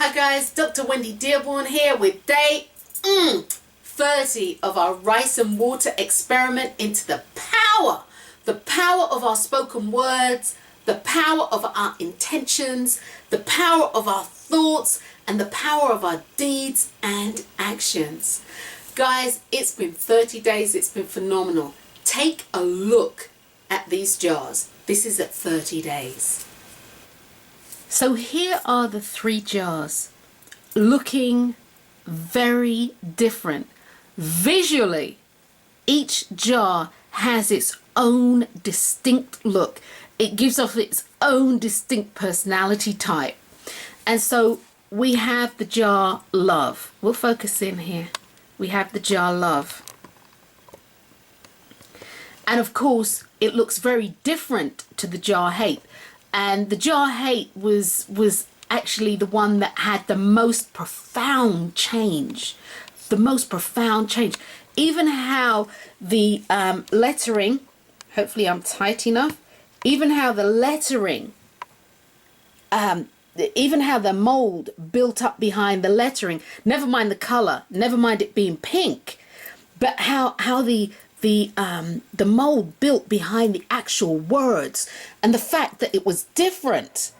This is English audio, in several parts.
Hi guys, Dr. Wendy Dearborn here with day 30 of our rice and water experiment into the power of our spoken words, the power of our intentions, the power of our thoughts, and the power of our deeds and actions. Guys, it's been 30 days, it's been phenomenal. Take a look at these jars. This is at 30 days. So here are the 3 jars, looking very different. Visually, each jar has its own distinct look. It gives off its own distinct personality type. And so we have the jar Love. We'll focus in here. We have the jar Love. And of course, it looks very different to the jar Hate. And the jar Hate was actually the one that had the most profound change. The most profound change. Even how the lettering, hopefully I'm tight enough, even how the lettering, even how the mold built up behind the lettering, never mind the color, never mind it being pink, but how the mold built behind the actual words, and the fact that it was different.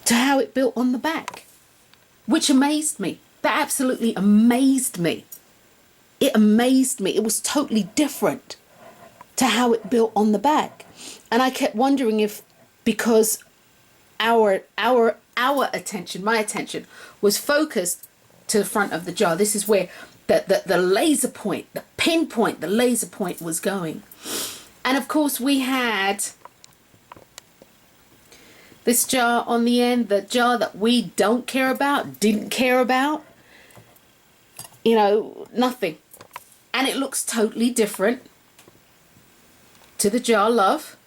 To how it built on the back, which amazed me. That absolutely amazed me. It amazed me. It was totally different to how it built on the back. And I kept wondering if, because our attention, my attention, was focused to the front of the jar. This is where the laser point, the pinpoint, the laser point was going. And of course we had this jar on the end, the jar that we don't care about, didn't care about, you know, nothing. And it looks totally different to the jar Love,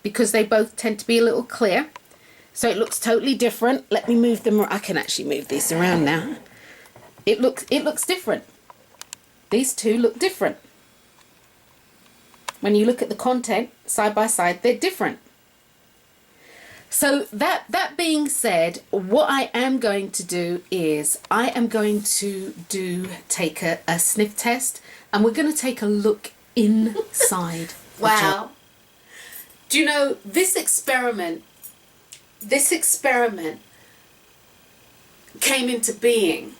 because they both tend to be a little clear. So it looks totally different. Let me move them. I can actually move these around now. It looks different. These two look different. When you look at the content side by side, they're different. So that being said, what I am going to do is I am going to take a sniff test, and we're going to take a look inside. Wow. Do you know, this experiment came into being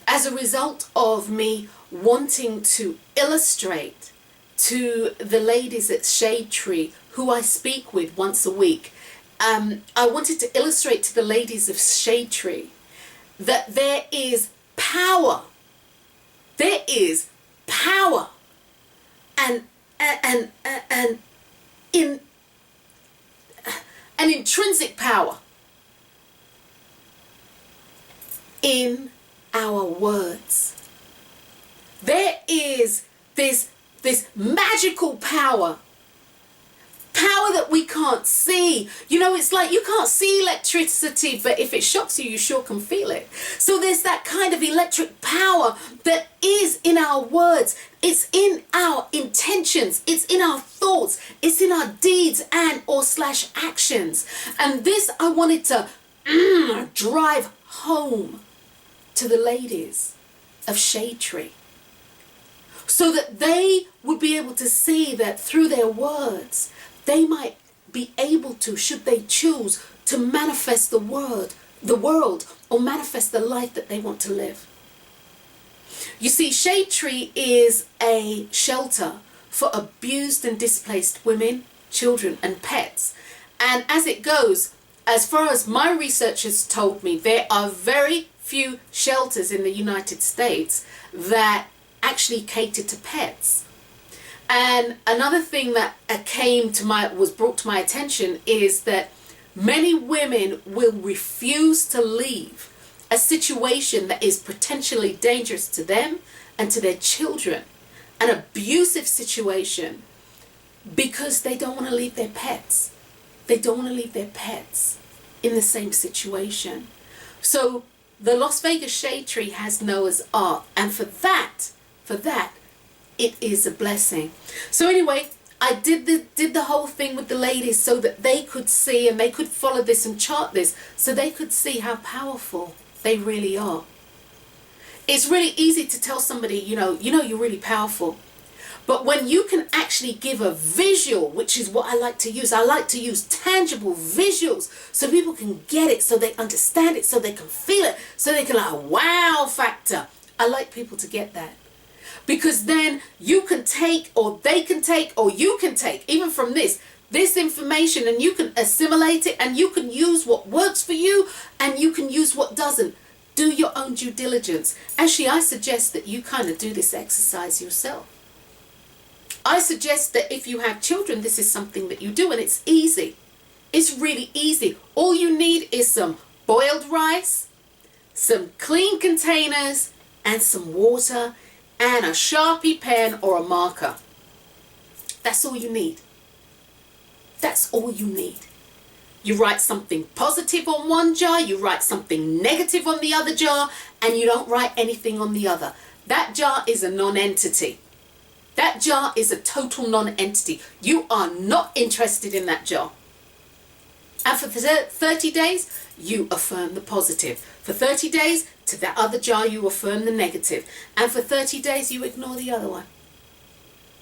as a result of me wanting to illustrate to the ladies at Shade Tree, who I speak with once a week. I wanted to illustrate to the ladies of Shade Tree that there is power. There is power and an intrinsic power in our words. There is this magical power that we can't see. You know, it's like you can't see electricity, but if it shocks you, you sure can feel it. So there's that kind of electric power that is in our words. It's in our intentions. It's in our thoughts. It's in our deeds and or / actions. And this I wanted to drive home to the ladies of Shade Tree, so that they would be able to see that through their words, they might be able to, should they choose, to manifest the world, or manifest the life that they want to live. You see, Shade Tree is a shelter for abused and displaced women, children, and pets. And as it goes, as far as my research has told me, there are very few shelters in the United States that actually cater to pets. And another thing that was brought to my attention is that many women will refuse to leave a situation that is potentially dangerous to them and to their children, an abusive situation, because they don't want to leave their pets. They don't want to leave their pets in the same situation. So the Las Vegas Shade Tree has Noah's Ark, and for that, it is a blessing. So anyway, I did the whole thing with the ladies so that they could see and they could follow this and chart this so they could see how powerful they really are. It's really easy to tell somebody, you're really powerful. But when you can actually give a visual, which is what I like to use tangible visuals so people can get it, so they understand it, so they can feel it, so they can wow factor. I like people to get that. Because then you can take, or they can take, or you can take, even from this information, and you can assimilate it, and you can use what works for you, and you can use what doesn't. Do your own due diligence. Actually, I suggest that you kind of do this exercise yourself. I suggest that if you have children, this is something that you do, and it's easy. It's really easy. All you need is some boiled rice, some clean containers, and some water, and a Sharpie pen or a marker. That's all you need. That's all you need. You write something positive on one jar, you write something negative on the other jar, and you don't write anything on the other. That jar is a non-entity. That jar is a total non-entity. You are not interested in that jar. And for 30 days, you affirm the positive. For 30 days, to that other jar, you affirm the negative. And for 30 days, you ignore the other one.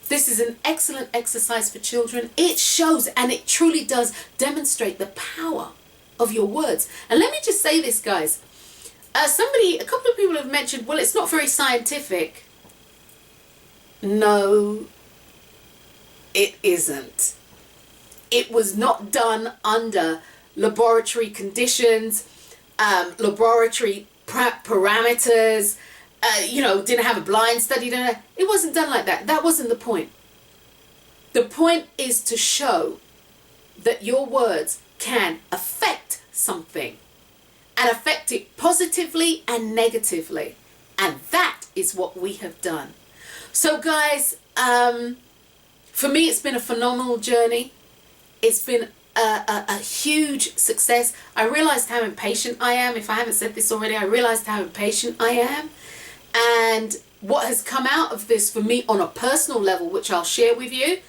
This is an excellent exercise for children. It shows, and it truly does demonstrate the power of your words. And let me just say this, guys. A couple of people have mentioned, well, it's not very scientific. No, it isn't. It was not done under laboratory conditions, laboratory parameters, didn't have a blind study. It wasn't done like that. That wasn't the point. The point is to show that your words can affect something, and affect it positively and negatively. And that is what we have done. So guys, for me, it's been a phenomenal journey. It's been a huge success. I realized how impatient I am. If I haven't said this already, I realized how impatient I am. And what has come out of this for me on a personal level, which I'll share with you,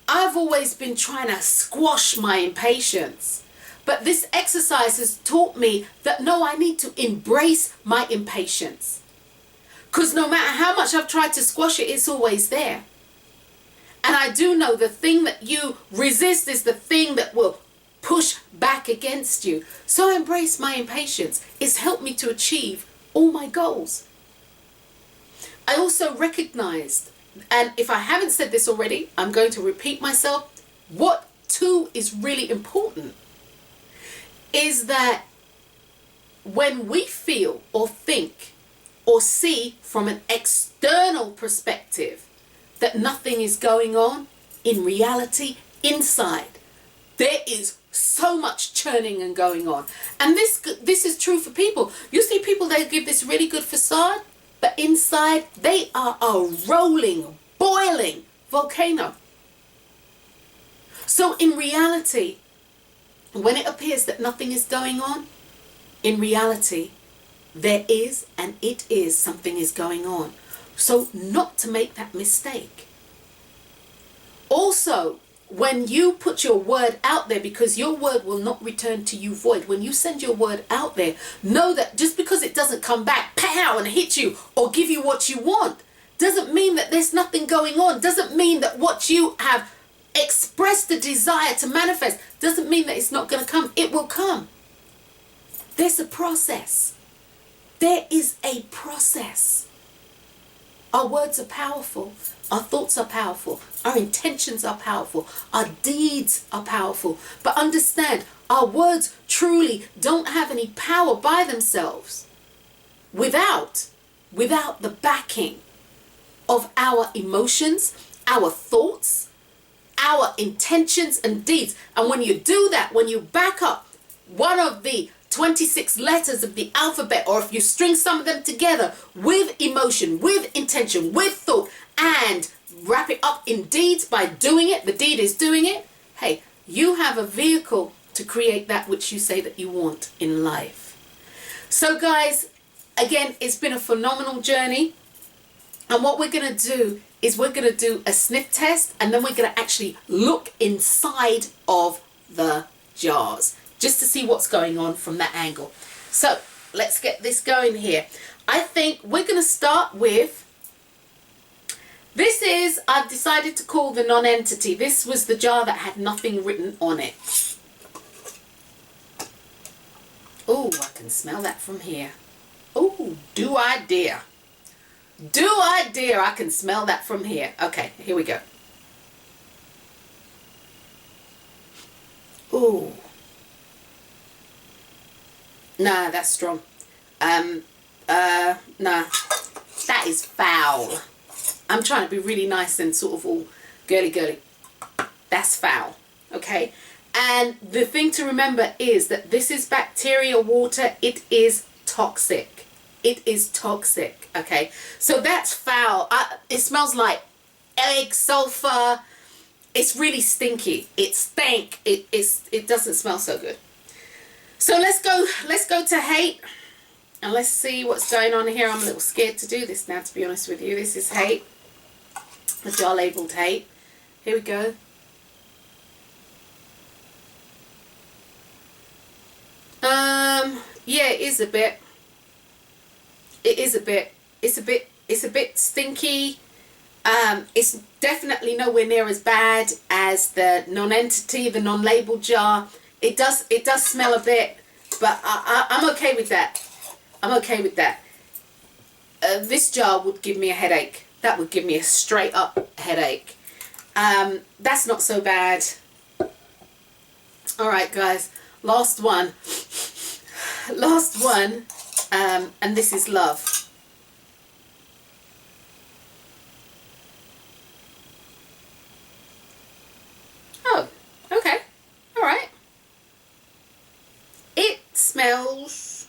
I've always been trying to squash my impatience. But this exercise has taught me that no, I need to embrace my impatience. Because no matter how much I've tried to squash it, it's always there. And I do know the thing that you resist is the thing that will push back against you. So I embrace my impatience. It's helped me to achieve all my goals. I also recognized, and if I haven't said this already, I'm going to repeat myself, what too is really important is that when we feel or think or see from an external perspective that nothing is going on, in reality, inside, there is so much churning and going on. And this is true for people. You see people, they give this really good facade, but inside they are a rolling, boiling volcano. So in reality, when it appears that nothing is going on, in reality, there is, and it is, something is going on. So not to make that mistake. Also, when you put your word out there, because your word will not return to you void, when you send your word out there, know that just because it doesn't come back, pow, and hit you or give you what you want, doesn't mean that there's nothing going on. Doesn't mean that what you have expressed the desire to manifest, doesn't mean that it's not going to come. It will come. There's a process. There is a process. Our words are powerful. Our thoughts are powerful. Our intentions are powerful. Our deeds are powerful. But understand, our words truly don't have any power by themselves without the backing of our emotions, our thoughts, our intentions and deeds. And when you do that, when you back up one of the 26 letters of the alphabet, or if you string some of them together with emotion, with intention, with thought, and wrap it up in deeds by doing it, the deed is doing it, hey, you have a vehicle to create that which you say that you want in life. So guys, again, it's been a phenomenal journey. And what we're going to do is we're going to do a sniff test, and then we're going to actually look inside of the jars just to see what's going on from that angle. So let's get this going here. I think we're going to start with, this is, I've decided to call the non-entity. This was the jar that had nothing written on it. Oh, I can smell that from here. Oh, do I dare. Do I dare, I can smell that from here. Okay, here we go. Oh. Nah, that's strong. Nah. That is foul. I'm trying to be really nice and sort of all girly. That's foul. Okay? And the thing to remember is that this is bacteria water. It is toxic. It is toxic. Okay? So that's foul. It smells like egg, sulfur. It's really stinky. It stank. It doesn't smell so good. So let's go to hate. And let's see what's going on here. I'm a little scared to do this now, to be honest with you. This is hate. The jar labeled hate. Here we go. Yeah, it is a bit. It is a bit. It's a bit stinky. It's definitely nowhere near as bad as the non-entity, the non-labeled jar. It does smell a bit, but I'm okay with that. I'm okay with that. This jar would give me a headache. That would give me a straight up headache. That's not so bad. All right, guys. Last one. Last one. And this is love. Oh, okay. All right. It smells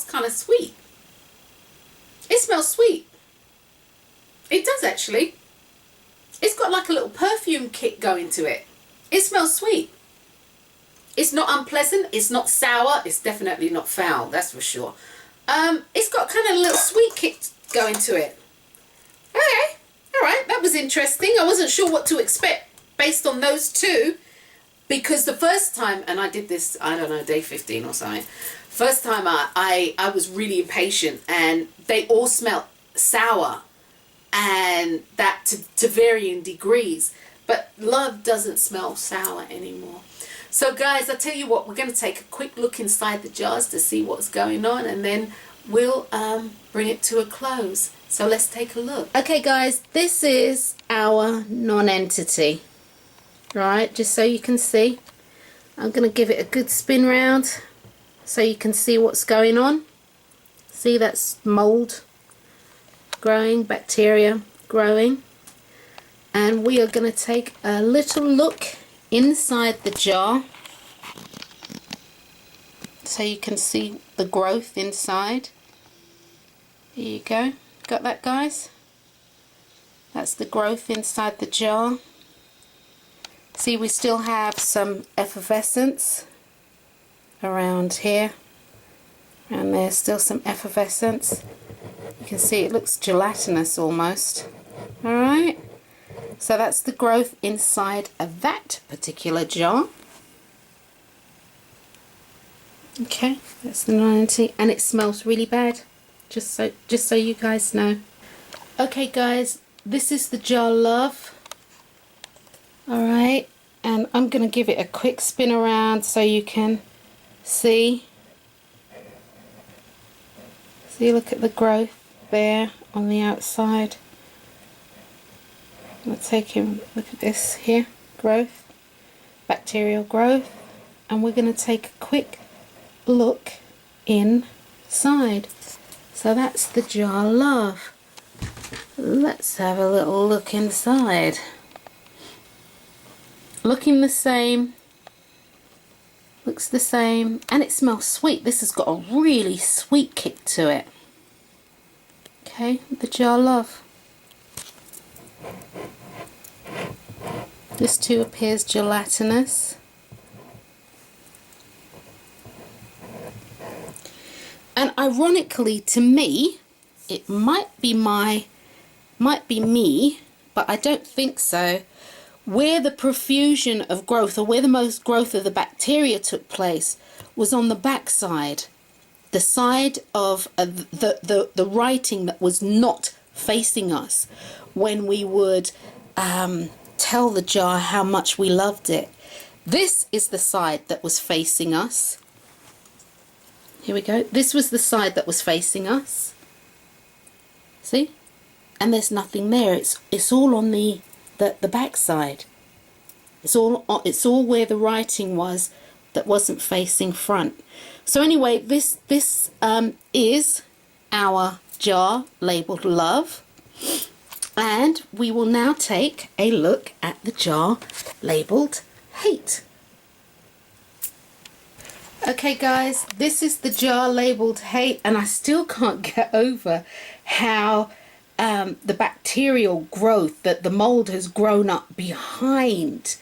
kind of sweet. It smells sweet. It does actually. It's got like a little perfume kit going to it. It smells sweet. It's not unpleasant. It's not sour. It's definitely not foul. That's for sure. It's got kind of a little sweet kick going to it. Okay. All right. That was interesting. I wasn't sure what to expect based on those two. Because the first time, and I did this, I don't know, day 15 or something. First time I was really impatient, and they all smelled sour, and that to varying degrees. But love doesn't smell sour anymore. So guys, I tell you what, we're going to take a quick look inside the jars to see what's going on, and then we'll bring it to a close. So let's take a look. Okay guys, this is our non-entity. Right, just so you can see. I'm going to give it a good spin round so you can see what's going on. See, that's mold growing, bacteria growing. And we are going to take a little look inside the jar so you can see the growth inside. Here you go. Got that, guys? That's the growth inside the jar. See, we still have some effervescence around here, and there's still some effervescence. You can see it looks gelatinous almost. Alright, so that's the growth inside of that particular jar. Okay, that's the non-entity, and it smells really bad, just so you guys know. Okay guys, this is the jar love. Alright, and I'm going to give it a quick spin around so you can see. See, look at the growth there on the outside. Let's take him, look at this here, growth, bacterial growth, and we're going to take a quick look inside. So that's the jar love. Let's have a little look inside. Looking the same, looks the same, and it smells sweet. This has got a really sweet kick to it. Okay, the jar love. This too appears gelatinous. And ironically to me, it might be my might be me, but I don't think so, where the profusion of growth, or where the most growth of the bacteria took place, was on the back side. The side of the writing that was not facing us when we would tell the jar how much we loved it. This is the side that was facing us. Here we go. This was the side that was facing us. See? And there's nothing there. It's all on the back side. It's all where the writing was that wasn't facing front. So anyway, this is our jar labeled love, and we will now take a look at the jar labeled hate. Okay guys, this is the jar labeled hate, and I still can't get over how the bacterial growth, that the mold has grown up behind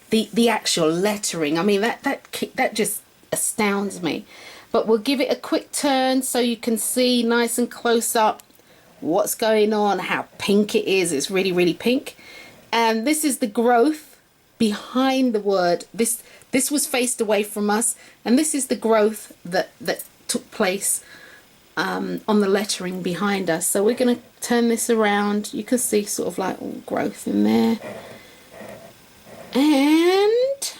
the actual lettering. I mean, that just astounds me. But we'll give it a quick turn so you can see nice and close up what's going on, how pink it is. It's really, really pink. And this is the growth behind the word. This was faced away from us, and this is the growth that took place on the lettering behind us. So we're going to turn this around. You can see sort of like all growth in there. And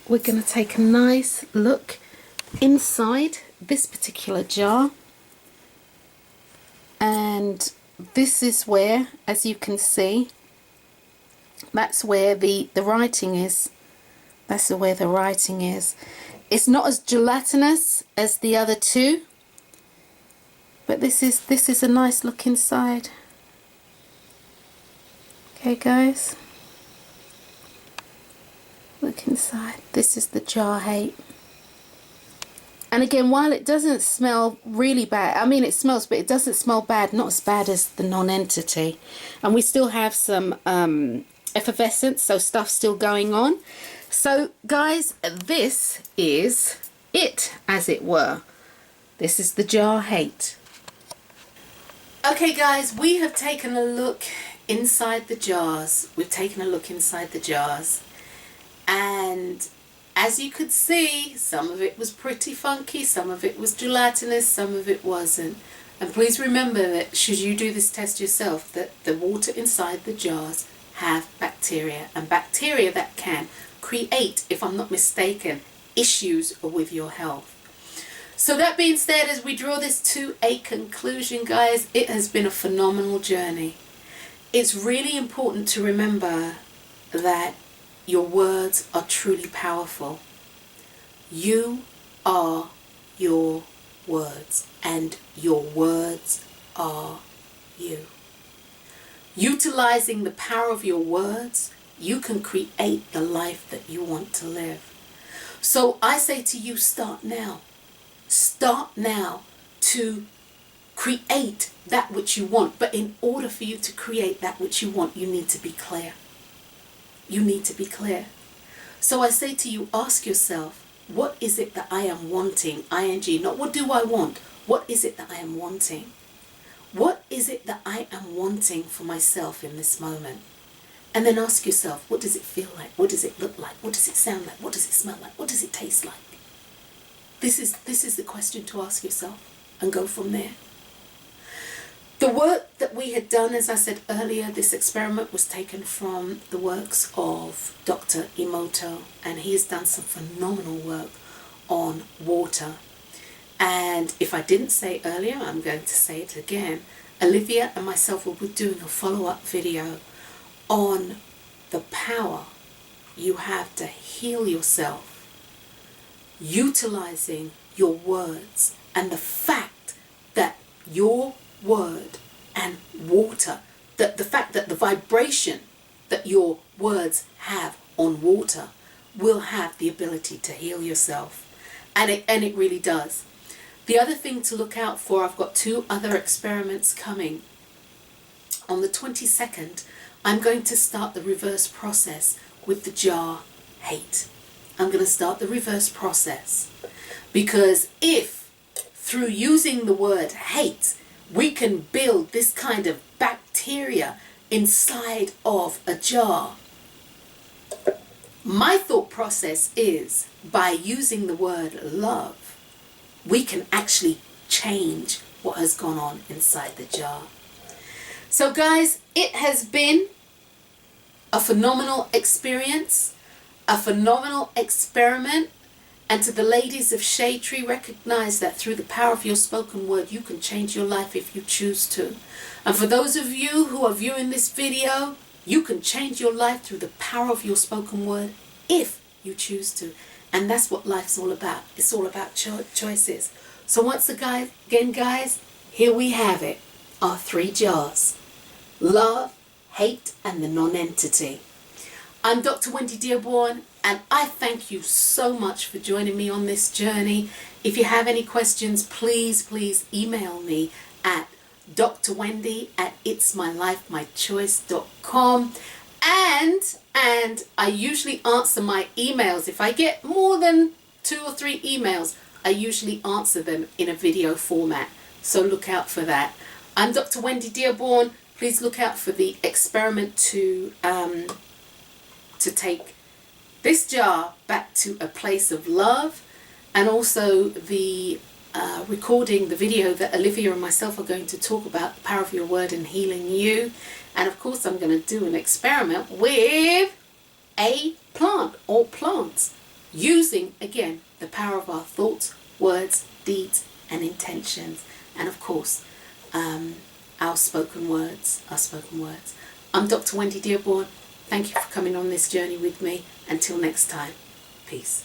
we're going to take a nice look inside this particular jar, and this is where, as you can see, that's where the writing is. That's where the writing is. It's not as gelatinous as the other two, but this is a nice look inside. Okay guys, look inside. This is the jar hate. And again, while it doesn't smell really bad, I mean it smells, but it doesn't smell bad, not as bad as the non-entity. And we still have some effervescence, so stuff still going on. So guys, this is it, as it were. This is the jar hate. Okay guys, we have taken a look inside the jars. We've taken a look inside the jars, and as you could see, some of it was pretty funky, some of it was gelatinous, some of it wasn't. And please remember that should you do this test yourself, that the water inside the jars have bacteria, and bacteria that can create, if I'm not mistaken, issues with your health. So that being said, as we draw this to a conclusion, guys, it has been a phenomenal journey. It's really important to remember that your words are truly powerful. You are your words, and your words are you. Utilizing the power of your words, you can create the life that you want to live. So I say to you, start now. Start now to create that which you want. But in order for you to create that which you want, you need to be clear. You need to be clear. So I say to you, ask yourself, what is it that I am wanting? ING, not what do I want? What is it that I am wanting? What is it that I am wanting for myself in this moment? And then ask yourself, what does it feel like? What does it look like? What does it sound like? What does it smell like? What does it taste like? This is the question to ask yourself, and go from there. The work that we had done, as I said earlier, this experiment was taken from the works of Dr. Emoto, and he has done some phenomenal work on water. And if I didn't say it earlier, I'm going to say it again. Olivia and myself will be doing a follow-up video on the power you have to heal yourself, utilizing your words, and the fact that your word and water, that the fact that the vibration that your words have on water will have the ability to heal yourself. And it really does. The other thing to look out for, I've got 2 other experiments coming. On the 22nd, I'm going to start the reverse process with the jar hate. I'm going to start the reverse process, because if through using the word hate, we can build this kind of bacteria inside of a jar. My thought process is, by using the word love, we can actually change what has gone on inside the jar. So guys, it has been a phenomenal experience, a phenomenal experiment. And to the ladies of Shade Tree, recognize that through the power of your spoken word, you can change your life if you choose to. And for those of you who are viewing this video, you can change your life through the power of your spoken word if you choose to. And that's what life's all about. It's all about choices. So once again, guys, here we have it. Our 3 jars. Love, hate, and the non-entity. I'm Dr. Wendy Dearborn, and I thank you so much for joining me on this journey. If you have any questions, please email me at drwendy@itsmylifemychoice.com. And I usually answer my emails. If I get more than 2 or 3 emails, I usually answer them in a video format. So look out for that. I'm Dr. Wendy Dearborn. Please look out for the experiment to take this jar back to a place of love, and also the recording, the video that Olivia and myself are going to talk about, the power of your word and healing you. And of course I'm going to do an experiment with a plant or plants, using again the power of our thoughts, words, deeds and intentions, and of course our spoken words. I'm Dr. Wendy Dearborn. Thank you for coming on this journey with me. Until next time, peace.